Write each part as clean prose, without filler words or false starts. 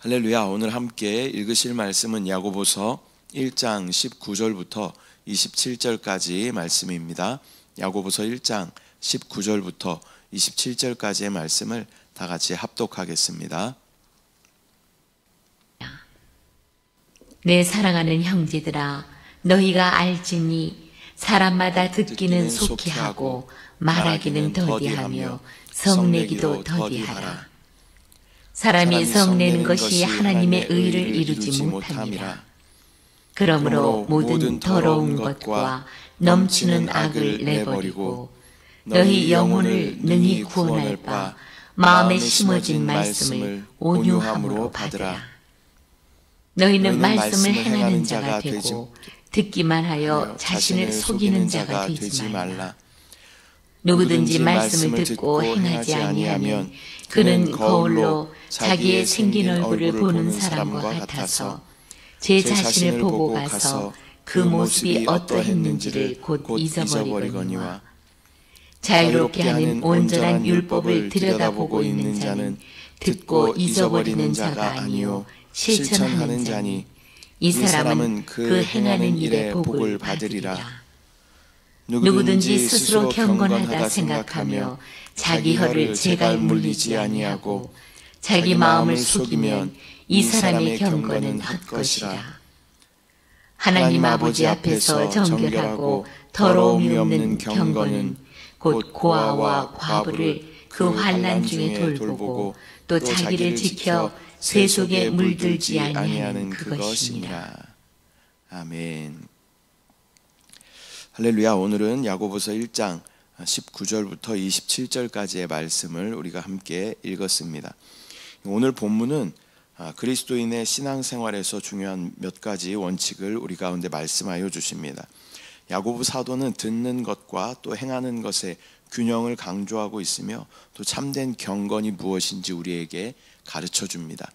할렐루야. 오늘 함께 읽으실 말씀은 야고보서 1장 19절부터 27절까지 말씀입니다. 야고보서 1장 19절부터 27절까지의 말씀을 다 같이 합독하겠습니다. 내 사랑하는 형제들아, 너희가 알지니 사람마다 듣기는 속히 하고 말하기는 더디하며 성내기도 더디하라. 사람이 성내는 것이 하나님의 의를 이루지 못함이라. 그러므로 모든 더러운 것과 넘치는 악을 내버리고 너희 영혼을 능히 구원할 바 마음에 심어진 말씀을 온유함으로 받으라. 너희는 말씀을 행하는 자가 되고 듣기만 하여 자신을 속이는 자가 되지 말라. 누구든지 말씀을 듣고 행하지 아니하면 그는 거울로 자기의 생긴 얼굴을 보는 사람과 같아서 제 자신을 보고 가서 그 모습이 어떠했는지를 곧 잊어버리거니와 자유롭게 하는 온전한 율법을 들여다보고 있는 자는 듣고 잊어버리는 자가 아니요 실천하는 자니 이 사람은 그 행하는 일의 복을 받으리라. 누구든지 스스로 경건하다 생각하며 자기 혀를 제갈 물리지 아니하고 자기 마음을 속이면 이 사람의 경건은 헛것이라. 하나님 아버지 앞에서 정결하고 더러움이 없는 경건은 곧 고아와 과부를 그 환난 중에 돌보고 또 자기를 지켜 쇠 속에 물들지 아니하는 그것이니라. 아멘. 할렐루야. 오늘은 야고보서 1장 19절부터 27절까지의 말씀을 우리가 함께 읽었습니다. 오늘 본문은 그리스도인의 신앙생활에서 중요한 몇 가지 원칙을 우리 가운데 말씀하여 주십니다. 야고보 사도는 듣는 것과 또 행하는 것의 균형을 강조하고 있으며 또 참된 경건이 무엇인지 우리에게 가르쳐 줍니다.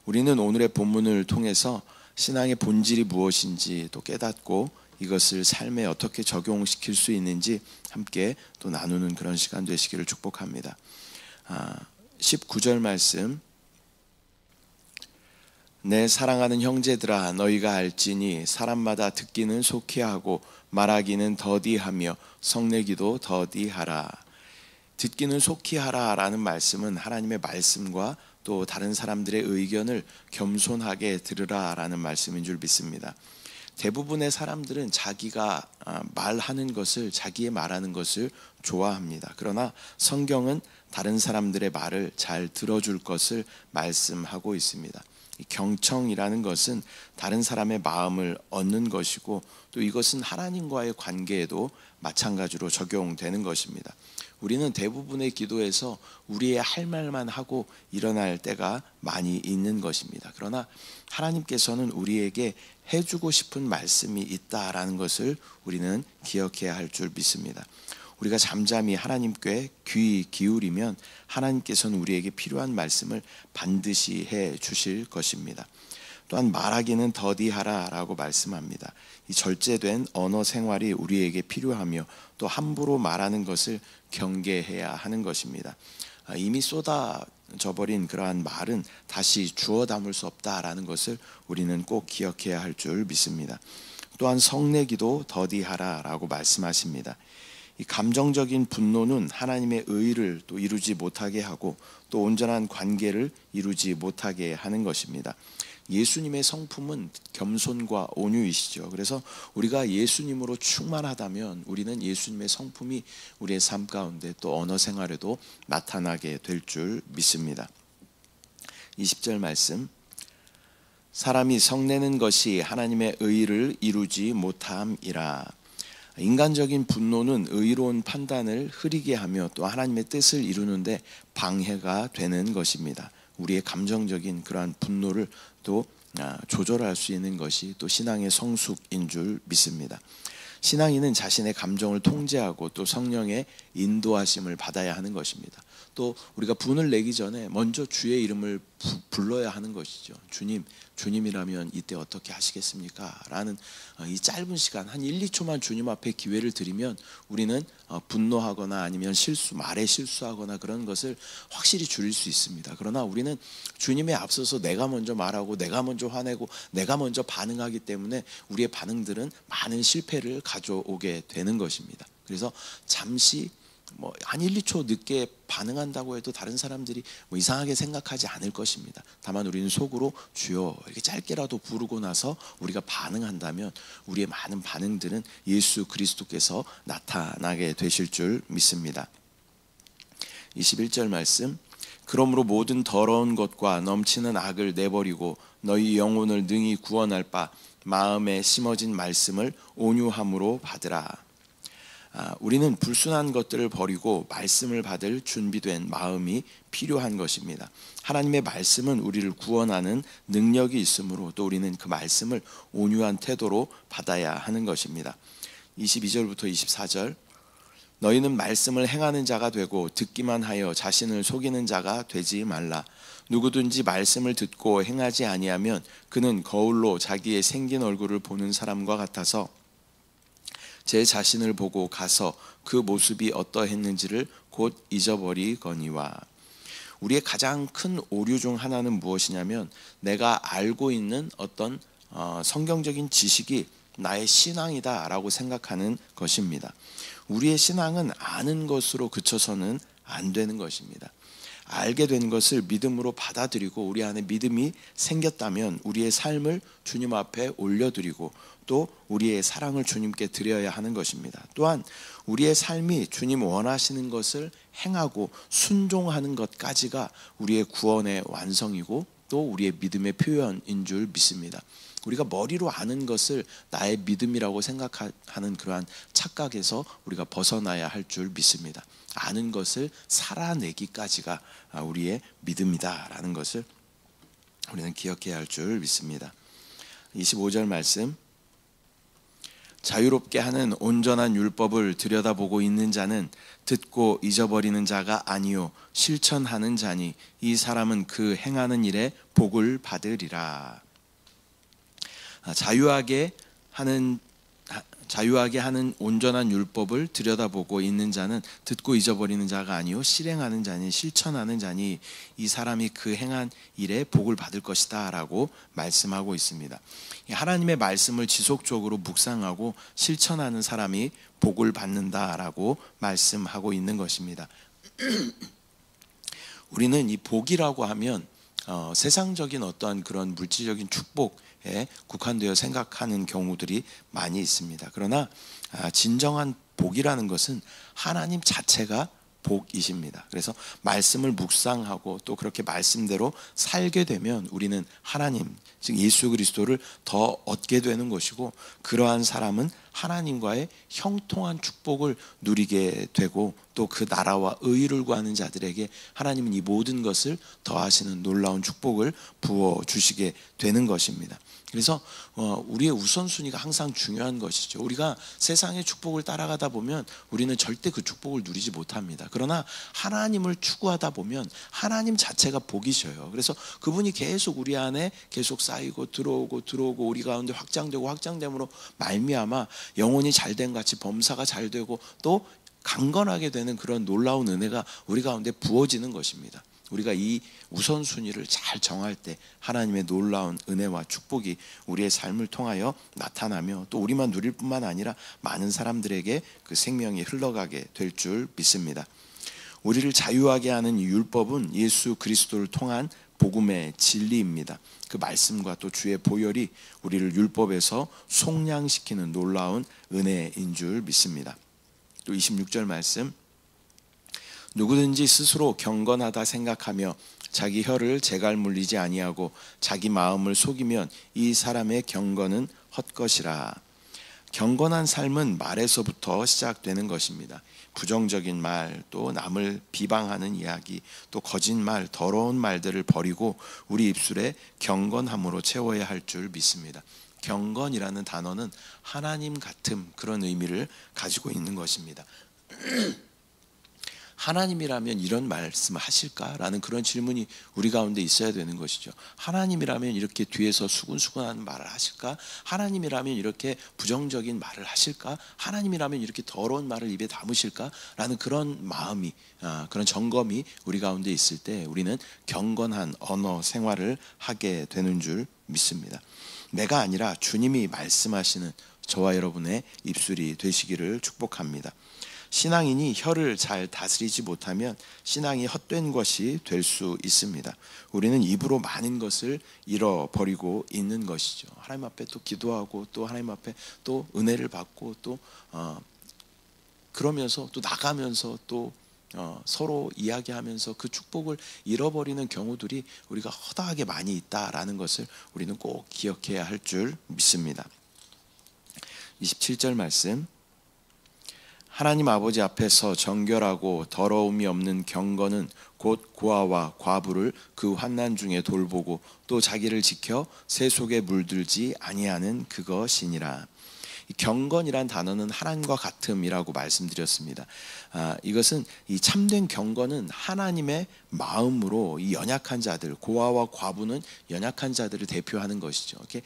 우리는 오늘의 본문을 통해서 신앙의 본질이 무엇인지 또 깨닫고 이것을 삶에 어떻게 적용시킬 수 있는지 함께 또 나누는 그런 시간 되시기를 축복합니다. 19절 말씀, 내 사랑하는 형제들아, 너희가 알지니 사람마다 듣기는 속히 하고 말하기는 더디하며 성내기도 더디하라. 듣기는 속히 하라 라는 말씀은 하나님의 말씀과 또 다른 사람들의 의견을 겸손하게 들으라 라는 말씀인 줄 믿습니다. 대부분의 사람들은 자기가 말하는 것을, 자기의 말하는 것을 좋아합니다. 그러나 성경은 다른 사람들의 말을 잘 들어줄 것을 말씀하고 있습니다. 경청이라는 것은 다른 사람의 마음을 얻는 것이고 또 이것은 하나님과의 관계에도 마찬가지로 적용되는 것입니다. 우리는 대부분의 기도에서 우리의 할 말만 하고 일어날 때가 많이 있는 것입니다. 그러나 하나님께서는 우리에게 해주고 싶은 말씀이 있다라는 것을 우리는 기억해야 할 줄 믿습니다. 우리가 잠잠히 하나님께 귀 기울이면 하나님께서는 우리에게 필요한 말씀을 반드시 해 주실 것입니다. 또한 말하기는 더디하라 라고 말씀합니다. 이 절제된 언어 생활이 우리에게 필요하며 또 함부로 말하는 것을 경계해야 하는 것입니다. 이미 쏟아져버린 그러한 말은 다시 주워 담을 수 없다라는 것을 우리는 꼭 기억해야 할 줄 믿습니다. 또한 성내기도 더디하라 라고 말씀하십니다. 이 감정적인 분노는 하나님의 의를 또 이루지 못하게 하고 또 온전한 관계를 이루지 못하게 하는 것입니다. 예수님의 성품은 겸손과 온유이시죠. 그래서 우리가 예수님으로 충만하다면 우리는 예수님의 성품이 우리의 삶 가운데 또 언어 생활에도 나타나게 될 줄 믿습니다. 20절 말씀, 사람이 성내는 것이 하나님의 의를 이루지 못함이라. 인간적인 분노는 의로운 판단을 흐리게 하며 또 하나님의 뜻을 이루는데 방해가 되는 것입니다. 우리의 감정적인 그러한 분노를 또 조절할 수 있는 것이 또 신앙의 성숙인 줄 믿습니다. 신앙인은 자신의 감정을 통제하고 또 성령의 인도하심을 받아야 하는 것입니다. 또 우리가 분을 내기 전에 먼저 주의 이름을 불러야 하는 것이죠. 주님이라면 이때 어떻게 하시겠습니까? 라는 이 짧은 시간 한 1, 2초만 주님 앞에 기회를 드리면 우리는 분노하거나 아니면 말에 실수하거나 그런 것을 확실히 줄일 수 있습니다. 그러나 우리는 주님에 앞서서 내가 먼저 말하고 내가 먼저 화내고 내가 먼저 반응하기 때문에 우리의 반응들은 많은 실패를 가져오게 되는 것입니다. 그래서 잠시 한 1, 2초 늦게 반응한다고 해도 다른 사람들이 이상하게 생각하지 않을 것입니다. 다만 우리는 속으로 주여 이렇게 짧게라도 부르고 나서 우리가 반응한다면 우리의 많은 반응들은 예수 그리스도께서 나타나게 되실 줄 믿습니다. 21절 말씀, 그러므로 모든 더러운 것과 넘치는 악을 내버리고 너희 영혼을 능히 구원할 바 마음에 심어진 말씀을 온유함으로 받으라. 우리는 불순한 것들을 버리고 말씀을 받을 준비된 마음이 필요한 것입니다. 하나님의 말씀은 우리를 구원하는 능력이 있으므로 또 우리는 그 말씀을 온유한 태도로 받아야 하는 것입니다. 22절부터 24절, 너희는 말씀을 행하는 자가 되고 듣기만 하여 자신을 속이는 자가 되지 말라. 누구든지 말씀을 듣고 행하지 아니하면 그는 거울로 자기의 생긴 얼굴을 보는 사람과 같아서 제 자신을 보고 가서 그 모습이 어떠했는지를 곧 잊어버리거니와. 우리의 가장 큰 오류 중 하나는 무엇이냐면 내가 알고 있는 어떤 성경적인 지식이 나의 신앙이다 라고 생각하는 것입니다. 우리의 신앙은 아는 것으로 그쳐서는 안 되는 것입니다. 알게 된 것을 믿음으로 받아들이고 우리 안에 믿음이 생겼다면 우리의 삶을 주님 앞에 올려드리고 또 우리의 사랑을 주님께 드려야 하는 것입니다. 또한 우리의 삶이 주님 원하시는 것을 행하고 순종하는 것까지가 우리의 구원의 완성이고 또 우리의 믿음의 표현인 줄 믿습니다. 우리가 머리로 아는 것을 나의 믿음이라고 생각하는 그러한 착각에서 우리가 벗어나야 할 줄 믿습니다. 아는 것을 살아내기까지가 우리의 믿음이다라는 것을 우리는 기억해야 할 줄 믿습니다. 25절 말씀, 자유롭게 하는 온전한 율법을 들여다보고 있는 자는 듣고 잊어버리는 자가 아니요 실천하는 자니 이 사람은 그 행하는 일에 복을 받으리라. 자유하게 하는 온전한 율법을 들여다보고 있는 자는 듣고 잊어버리는 자가 아니요 실행하는 자니 실천하는 자니 이 사람이 그 행한 일에 복을 받을 것이다 라고 말씀하고 있습니다. 하나님의 말씀을 지속적으로 묵상하고 실천하는 사람이 복을 받는다라고 말씀하고 있는 것입니다. 우리는 이 복이라고 하면 세상적인 어떠한 그런 물질적인 축복에 국한되어 생각하는 경우들이 많이 있습니다. 그러나 진정한 복이라는 것은 하나님 자체가 복이십니다. 그래서 말씀을 묵상하고 또 그렇게 말씀대로 살게 되면 우리는 하나님, 즉 예수 그리스도를 더 얻게 되는 것이고 그러한 사람은 하나님과의 형통한 축복을 누리게 되고 또 그 나라와 의를 구하는 자들에게 하나님은 이 모든 것을 더하시는 놀라운 축복을 부어주시게 되는 것입니다. 그래서 우리의 우선순위가 항상 중요한 것이죠. 우리가 세상의 축복을 따라가다 보면 우리는 절대 그 축복을 누리지 못합니다. 그러나 하나님을 추구하다 보면 하나님 자체가 복이셔요. 그래서 그분이 계속 우리 안에 계속 쌓이고 들어오고 우리 가운데 확장됨으로 말미암아 영혼이 잘된 같이 범사가 잘 되고 또 강건하게 되는 그런 놀라운 은혜가 우리 가운데 부어지는 것입니다. 우리가 이 우선순위를 잘 정할 때 하나님의 놀라운 은혜와 축복이 우리의 삶을 통하여 나타나며 또 우리만 누릴 뿐만 아니라 많은 사람들에게 그 생명이 흘러가게 될 줄 믿습니다. 우리를 자유하게 하는 이 율법은 예수 그리스도를 통한 복음의 진리입니다. 그 말씀과 또 주의 보혈이 우리를 율법에서 속량시키는 놀라운 은혜인 줄 믿습니다. 또 26절 말씀, 누구든지 스스로 경건하다 생각하며 자기 혀를 재갈 물리지 아니하고 자기 마음을 속이면 이 사람의 경건은 헛것이라. 경건한 삶은 말에서부터 시작되는 것입니다. 부정적인 말, 또 남을 비방하는 이야기, 또 거짓말, 더러운 말들을 버리고 우리 입술에 경건함으로 채워야 할 줄 믿습니다. 경건이라는 단어는 하나님 같음 그런 의미를 가지고 있는 것입니다. 하나님이라면 이런 말씀을 하실까라는 그런 질문이 우리 가운데 있어야 되는 것이죠. 하나님이라면 이렇게 뒤에서 수근수근하는 말을 하실까? 하나님이라면 이렇게 부정적인 말을 하실까? 하나님이라면 이렇게 더러운 말을 입에 담으실까? 라는 그런 마음이, 그런 점검이 우리 가운데 있을 때 우리는 경건한 언어 생활을 하게 되는 줄 믿습니다. 내가 아니라 주님이 말씀하시는 저와 여러분의 입술이 되시기를 축복합니다. 신앙인이 혀를 잘 다스리지 못하면 신앙이 헛된 것이 될 수 있습니다. 우리는 입으로 많은 것을 잃어버리고 있는 것이죠. 하나님 앞에 또 기도하고 또 하나님 앞에 또 은혜를 받고 또 그러면서 또 나가면서 또 서로 이야기하면서 그 축복을 잃어버리는 경우들이 우리가 허다하게 많이 있다라는 것을 우리는 꼭 기억해야 할 줄 믿습니다. 27절 말씀, 하나님 아버지 앞에서 정결하고 더러움이 없는 경건은 곧 고아와 과부를 그 환난 중에 돌보고 또 자기를 지켜 새 속에 물들지 아니하는 그것이니라. 경건이란 단어는 하나님과 같음이라고 말씀드렸습니다. 이것은 이 참된 경건은 하나님의 마음으로 이 연약한 자들, 고아와 과부는 연약한 자들을 대표하는 것이죠. 이렇게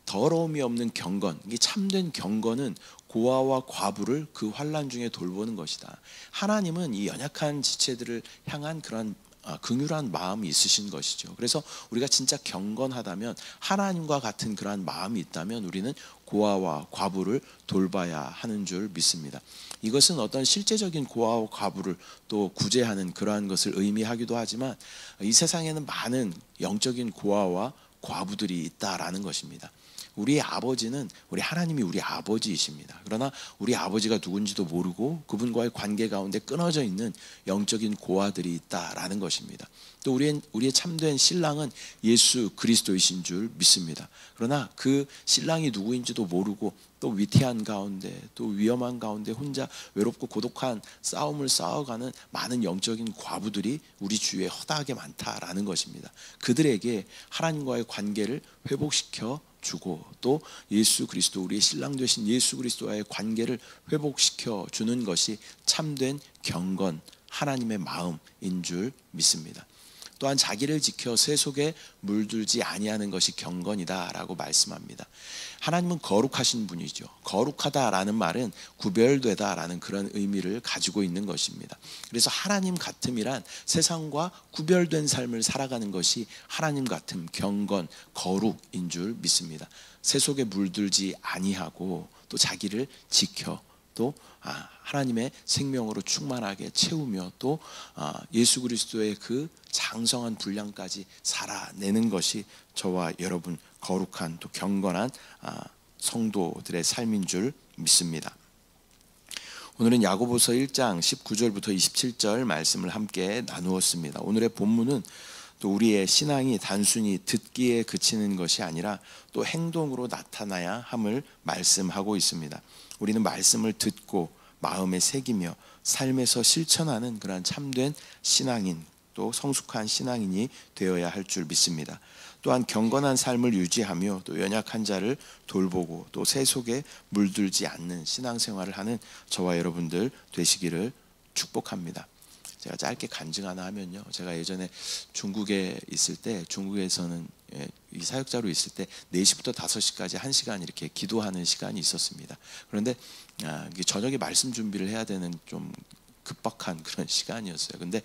더러움이 없는 경건, 이 참된 경건은 고아와 과부를 그 환난 중에 돌보는 것이다. 하나님은 이 연약한 지체들을 향한 그런 긍휼한 마음이 있으신 것이죠. 그래서 우리가 진짜 경건하다면, 하나님과 같은 그러한 마음이 있다면 우리는 고아와 과부를 돌봐야 하는 줄 믿습니다. 이것은 어떤 실제적인 고아와 과부를 또 구제하는 그러한 것을 의미하기도 하지만 이 세상에는 많은 영적인 고아와 과부들이 있다라는 것입니다. 우리의 아버지는, 우리 하나님이 우리 아버지이십니다. 그러나 우리 아버지가 누군지도 모르고 그분과의 관계 가운데 끊어져 있는 영적인 고아들이 있다라는 것입니다. 또 우리의 참된 신랑은 예수 그리스도이신 줄 믿습니다. 그러나 그 신랑이 누구인지도 모르고 또 위태한 가운데, 또 위험한 가운데 혼자 외롭고 고독한 싸움을 싸워가는 많은 영적인 과부들이 우리 주위에 허다하게 많다라는 것입니다. 그들에게 하나님과의 관계를 회복시켜 주고 또 예수 그리스도, 우리의 신랑 되신 예수 그리스도와의 관계를 회복시켜 주는 것이 참된 경건, 하나님의 마음인 줄 믿습니다. 또한 자기를 지켜 새 속에 물들지 아니하는 것이 경건이다라고 말씀합니다. 하나님은 거룩하신 분이죠. 거룩하다라는 말은 구별되다라는 그런 의미를 가지고 있는 것입니다. 그래서 하나님 같음이란 세상과 구별된 삶을 살아가는 것이 하나님 같음, 경건, 거룩인 줄 믿습니다. 새 속에 물들지 아니하고 또 자기를 지켜 또 하나님의 생명으로 충만하게 채우며 또 예수 그리스도의 그 장성한 분량까지 살아내는 것이 저와 여러분 거룩한 또 경건한 성도들의 삶인 줄 믿습니다. 오늘은 야고보서 1장 19절부터 27절 말씀을 함께 나누었습니다. 오늘의 본문은 또 우리의 신앙이 단순히 듣기에 그치는 것이 아니라 또 행동으로 나타나야 함을 말씀하고 있습니다. 우리는 말씀을 듣고 마음에 새기며 삶에서 실천하는 그러한 참된 신앙인, 또 성숙한 신앙인이 되어야 할 줄 믿습니다. 또한 경건한 삶을 유지하며 또 연약한 자를 돌보고 또 새 속에 물들지 않는 신앙생활을 하는 저와 여러분들 되시기를 축복합니다. 제가 짧게 간증 하나 하면요, 제가 예전에 중국에 있을 때, 중국에서는 이 사역자로 있을 때 4시부터 5시까지 1시간 이렇게 기도하는 시간이 있었습니다. 그런데 저녁에 말씀 준비를 해야 되는 좀 급박한 그런 시간이었어요. 근데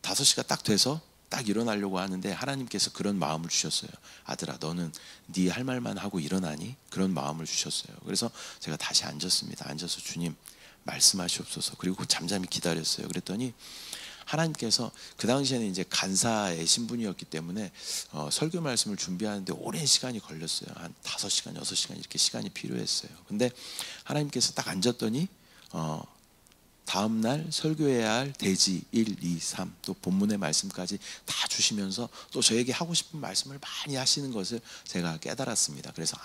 5시가 딱 돼서 딱 일어나려고 하는데 하나님께서 그런 마음을 주셨어요. 아들아, 너는 네 할 말만 하고 일어나니? 그런 마음을 주셨어요. 그래서 제가 다시 앉았습니다. 앉아서 주님 말씀하시옵소서. 그리고 잠잠히 기다렸어요. 그랬더니 하나님께서, 그 당시에는 이제 간사의 신분이었기 때문에 설교 말씀을 준비하는데 오랜 시간이 걸렸어요. 한 5시간, 6시간 이렇게 시간이 필요했어요. 근데 하나님께서 딱 앉았더니 다음날 설교해야 할 대지 1, 2, 3 또 본문의 말씀까지 다 주시면서 또 저에게 하고 싶은 말씀을 많이 하시는 것을 제가 깨달았습니다. 그래서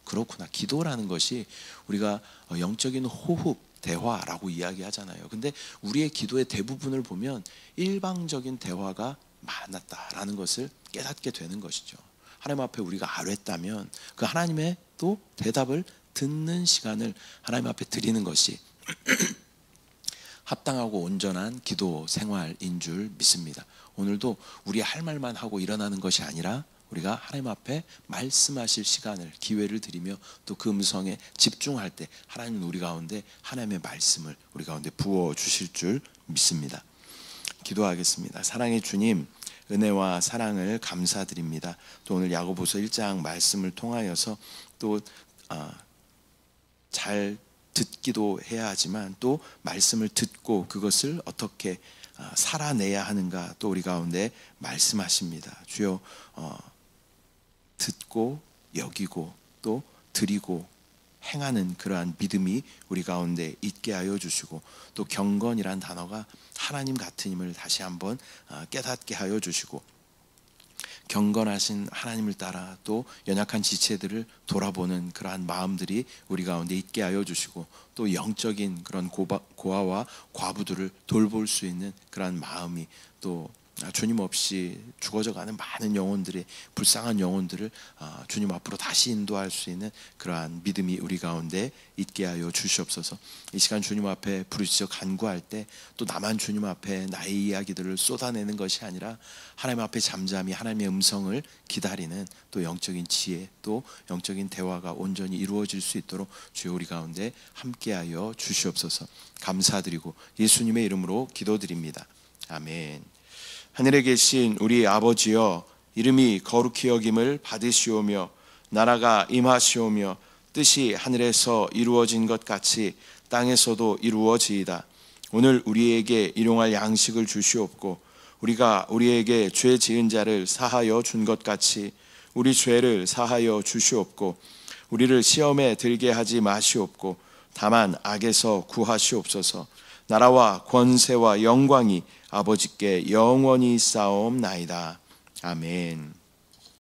그렇구나. 기도라는 것이 우리가 영적인 호흡, 대화라고 이야기하잖아요. 근데 우리의 기도의 대부분을 보면 일방적인 대화가 많았다라는 것을 깨닫게 되는 것이죠. 하나님 앞에 우리가 아뢰다면 그 하나님의 또 대답을 듣는 시간을 하나님 앞에 드리는 것이 합당하고 온전한 기도 생활인 줄 믿습니다. 오늘도 우리 할 말만 하고 일어나는 것이 아니라 우리가 하나님 앞에 말씀하실 시간을, 기회를 드리며 또 그 음성에 집중할 때 하나님은 우리 가운데 하나님의 말씀을 우리 가운데 부어주실 줄 믿습니다. 기도하겠습니다. 사랑의 주님, 은혜와 사랑을 감사드립니다. 또 오늘 야고보서 1장 말씀을 통하여서 또 잘 듣기도 해야 하지만 또 말씀을 듣고 그것을 어떻게 살아내야 하는가 또 우리 가운데 말씀하십니다. 주여, 듣고 여기고 또 드리고 행하는 그러한 믿음이 우리 가운데 있게 하여 주시고, 또 경건이란 단어가 하나님 같은 힘을 다시 한번 깨닫게 하여 주시고, 경건하신 하나님을 따라 또 연약한 지체들을 돌아보는 그러한 마음들이 우리 가운데 있게 하여 주시고, 또 영적인 그런 고아와 과부들을 돌볼 수 있는 그러한 마음이 또 주님 없이 죽어져가는 많은 영혼들의 불쌍한 영혼들을 주님 앞으로 다시 인도할 수 있는 그러한 믿음이 우리 가운데 있게 하여 주시옵소서. 이 시간 주님 앞에 부르짖어 간구할 때 또 나만 주님 앞에 나의 이야기들을 쏟아내는 것이 아니라 하나님 앞에 잠잠히 하나님의 음성을 기다리는 또 영적인 지혜, 또 영적인 대화가 온전히 이루어질 수 있도록 주여 우리 가운데 함께하여 주시옵소서. 감사드리고 예수님의 이름으로 기도드립니다. 아멘. 하늘에 계신 우리 아버지여, 이름이 거룩히 여김을 받으시오며 나라가 임하시오며 뜻이 하늘에서 이루어진 것 같이 땅에서도 이루어지이다. 오늘 우리에게 일용할 양식을 주시옵고 우리가 우리에게 죄 지은 자를 사하여 준 것 같이 우리 죄를 사하여 주시옵고 우리를 시험에 들게 하지 마시옵고 다만 악에서 구하시옵소서. 나라와 권세와 영광이 아버지께 영원히 쌓옵나이다. 아멘.